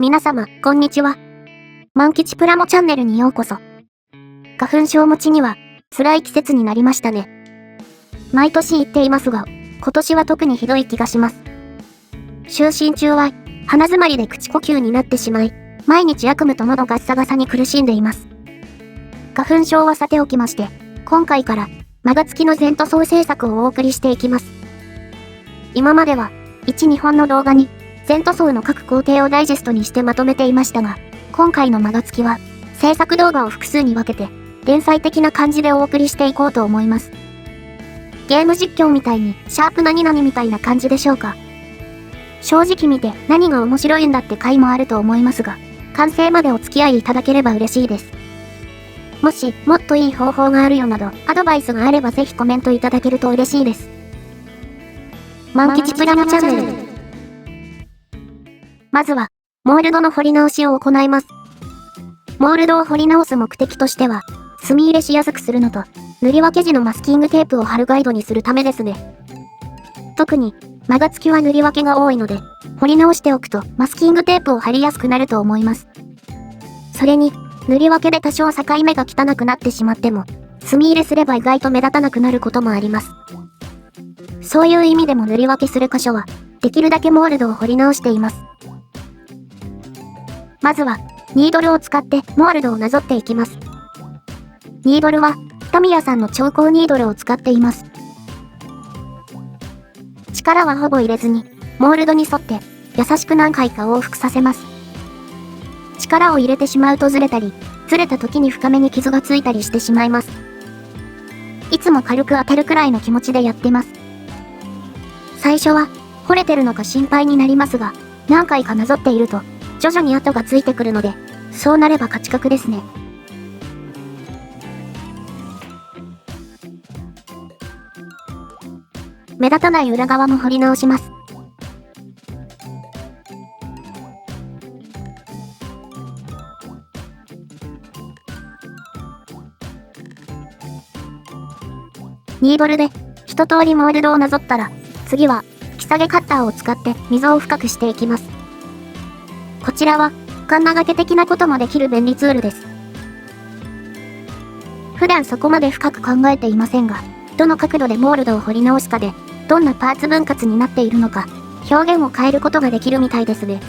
皆様、こんにちは。万吉プラモチャンネルにようこそ。花粉症持ちには、辛い季節になりましたね。毎年言っていますが、今年は特にひどい気がします。就寝中は、鼻づまりで口呼吸になってしまい、毎日悪夢と喉ガッサガサに苦しんでいます。花粉症はさておきまして、今回から、マガツキの全塗装制作をお送りしていきます。今までは、1、2本の動画に、全塗装の各工程をダイジェストにしてまとめていましたが、今回のマガツキは、制作動画を複数に分けて、連載的な感じでお送りしていこうと思います。ゲーム実況みたいに、シャープ何々みたいな感じでしょうか。正直見て何が面白いんだって回もあると思いますが、完成までお付き合いいただければ嬉しいです。もし、もっといい方法があるよなど、アドバイスがあればぜひコメントいただけると嬉しいです。万吉プラモチャンネル。まずは、モールドの彫り直しを行います。モールドを彫り直す目的としては、墨入れしやすくするのと、塗り分け時のマスキングテープを貼るガイドにするためですね。特に、マガツキは塗り分けが多いので、彫り直しておくとマスキングテープを貼りやすくなると思います。それに、塗り分けで多少境目が汚くなってしまっても、墨入れすれば意外と目立たなくなることもあります。そういう意味でも塗り分けする箇所は、できるだけモールドを彫り直しています。まずは、ニードルを使ってモールドをなぞっていきます。ニードルは、タミヤさんの超高ニードルを使っています。力はほぼ入れずに、モールドに沿って、優しく何回か往復させます。力を入れてしまうとずれたり、ずれた時に深めに傷がついたりしてしまいます。いつも軽く当てるくらいの気持ちでやってます。最初は、掘れてるのか心配になりますが、何回かなぞっていると、徐々に跡がついてくるので、そうなれば勝ち確ですね。目立たない裏側も彫り直します。ニードルで一通りモールドをなぞったら、次は木下げカッターを使って溝を深くしていきます。こちらはカンナ掛け的なこともできる便利ツールです。普段そこまで深く考えていませんが、どの角度でモールドを彫り直すかで、どんなパーツ分割になっているのか、表現を変えることができるみたいですね。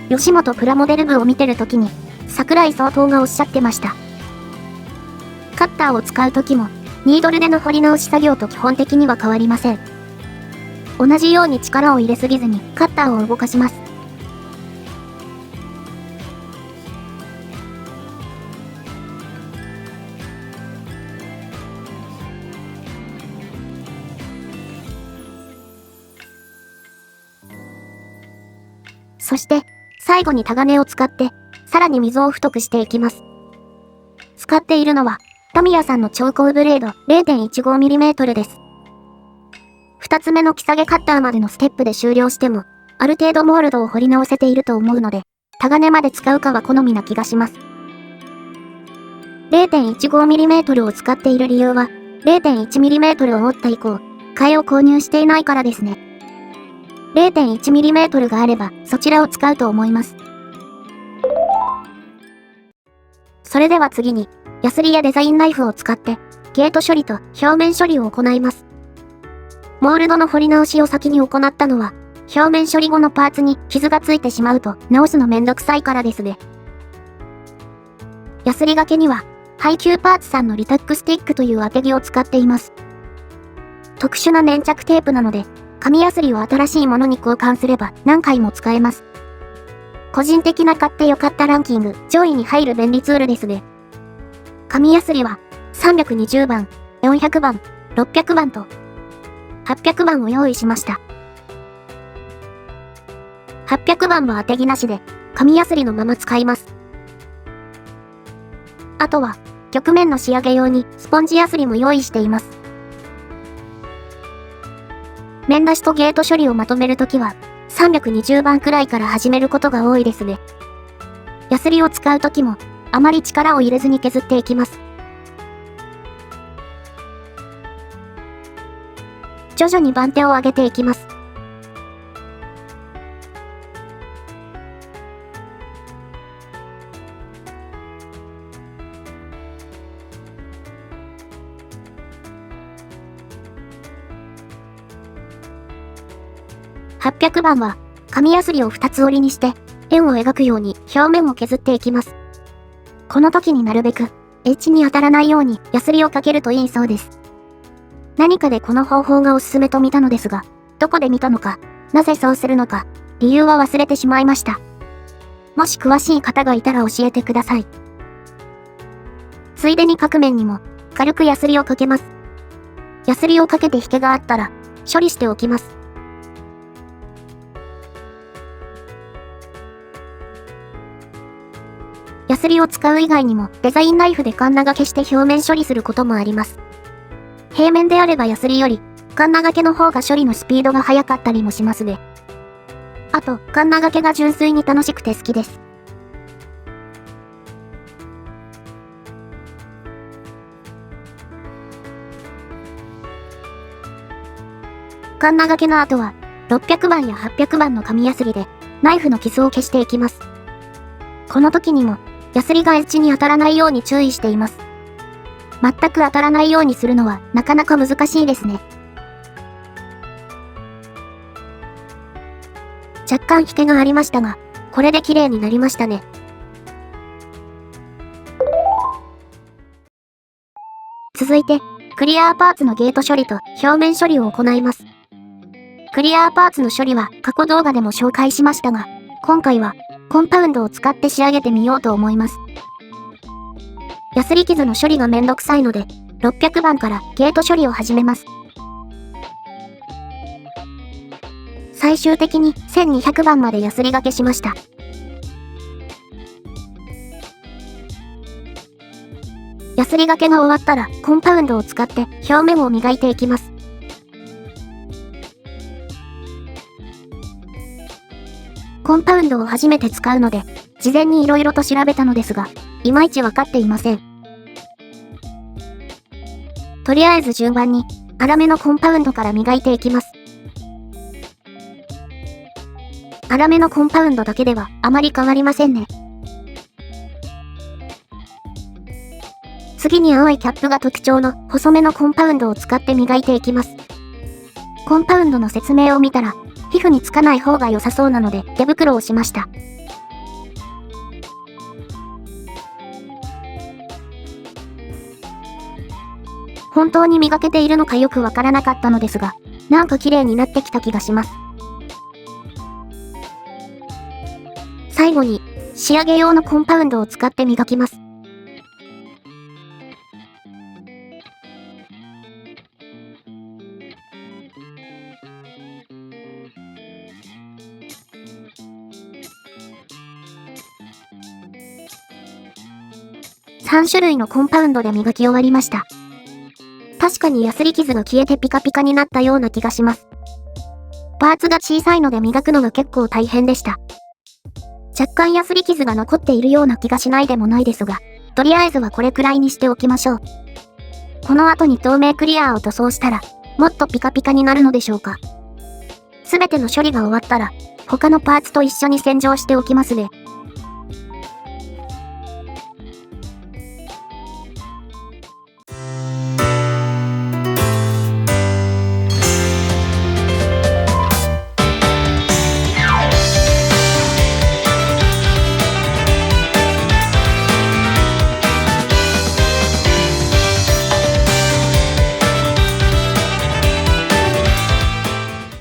吉本プラモデル部を見てるときに、桜井総統がおっしゃってました。カッターを使うときも、ニードルでの彫り直し作業と基本的には変わりません。同じように力を入れすぎずにカッターを動かします。そして、最後にタガネを使って、さらに溝を太くしていきます。使っているのは、タミヤさんの超高ブレード 0.15mm です。二つ目の木下げカッターまでのステップで終了しても、ある程度モールドを彫り直せていると思うので、タガネまで使うかは好みな気がします。0.15mm を使っている理由は、0.1mm を折った以降、替えを購入していないからですね。0.1mm があれば、そちらを使うと思います。それでは次に、ヤスリやデザインナイフを使って、ゲート処理と表面処理を行います。モールドの彫り直しを先に行ったのは、表面処理後のパーツに傷がついてしまうと直すのめんどくさいからですね。ヤスリ掛けには、ハイキューパーツさんのリタックスティックという当て木を使っています。特殊な粘着テープなので、紙ヤスリを新しいものに交換すれば何回も使えます。個人的な買ってよかったランキング上位に入る便利ツールですね。紙ヤスリは320番、400番、600番と800番を用意しました。800番は当て木なしで紙ヤスリのまま使います。あとは曲面の仕上げ用にスポンジヤスリも用意しています。面出しとゲート処理をまとめるときは、320番くらいから始めることが多いですね。ヤスリを使うときも、あまり力を入れずに削っていきます。徐々に番手を上げていきます。800番は、紙やすりを2つ折りにして、円を描くように表面を削っていきます。この時になるべく、エッジに当たらないようにヤスリをかけるといいそうです。何かでこの方法がおすすめと見たのですが、どこで見たのか、なぜそうするのか、理由は忘れてしまいました。もし詳しい方がいたら教えてください。ついでに各面にも、軽くヤスリをかけます。ヤスリをかけて引けがあったら、処理しておきます。ヤスリを使う以外にも、デザインナイフでカンナがけして表面処理することもあります。平面であればヤスリより、カンナがけの方が処理のスピードが速かったりもしますね。あと、カンナがけが純粋に楽しくて好きです。カンナがけの後は、600番や800番の紙ヤスリで、ナイフの傷を消していきます。この時にも、ヤスリがエッジに当たらないように注意しています。全く当たらないようにするのは、なかなか難しいですね。若干引けがありましたが、これで綺麗になりましたね。続いて、クリアーパーツのゲート処理と表面処理を行います。クリアーパーツの処理は過去動画でも紹介しましたが、今回はコンパウンドを使って仕上げてみようと思います。ヤスリ傷の処理がめんどくさいので、600番からゲート処理を始めます。最終的に1200番までヤスリがけしました。ヤスリがけが終わったらコンパウンドを使って表面を磨いていきます。コンパウンドを初めて使うので、事前に色々と調べたのですが、いまいちわかっていません。とりあえず順番に、粗めのコンパウンドから磨いていきます。粗めのコンパウンドだけではあまり変わりませんね。次に青いキャップが特徴の細めのコンパウンドを使って磨いていきます。コンパウンドの説明を見たら、皮膚につかない方が良さそうなので手袋をしました。本当に磨けているのかよくわからなかったのですが、なんか綺麗になってきた気がします。最後に、仕上げ用のコンパウンドを使って磨きます。3種類のコンパウンドで磨き終わりました。確かにヤスリ傷が消えてピカピカになったような気がします。パーツが小さいので磨くのが結構大変でした。若干ヤスリ傷が残っているような気がしないでもないですが、とりあえずはこれくらいにしておきましょう。この後に透明クリアーを塗装したら、もっとピカピカになるのでしょうか。すべての処理が終わったら、他のパーツと一緒に洗浄しておきますね。